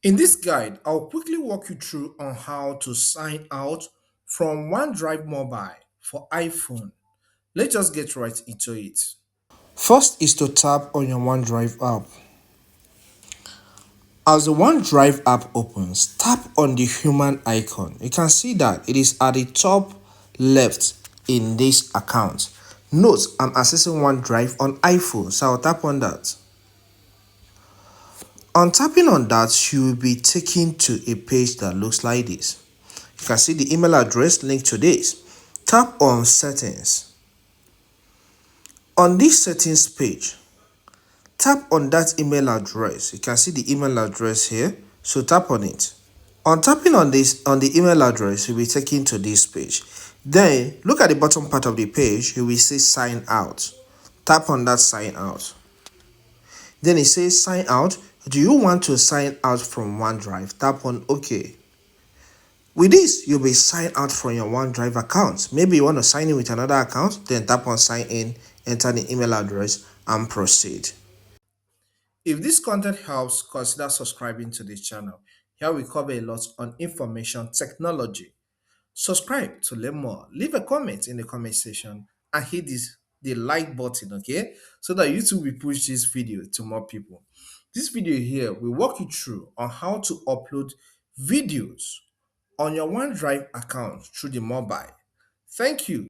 In this guide, I'll quickly walk you through on how to sign out from OneDrive Mobile for iPhone. Let's just get right into it. First is to tap on your OneDrive app. As the OneDrive app opens, tap on the human icon. You can see that it is at the top left in this account. Note, I'm accessing OneDrive on iPhone, so I'll tap on that. On tapping on that, you will be taken to a page that looks like this. You can see the email address linked to this. Tap on settings. On this settings page, tap on that email address. You can see the email address here, so tap on it. On tapping on this on the email address, you'll be taken to this page. Then look at the bottom part of the page, you will see sign out. Tap on that sign out. Then it says sign out. Do you want to sign out from OneDrive? Tap on OK. With this, you'll be signed out from your OneDrive account. Maybe you want to sign in with another account, then tap on sign in, enter the email address, and proceed. If this content helps, consider subscribing to this channel. Here we cover a lot on information technology. Subscribe to learn more. Leave a comment in the comment section and hit the like button, okay? So that YouTube will push this video to more people. This video here will walk you through on how to upload videos on your OneDrive account through the mobile. Thank you.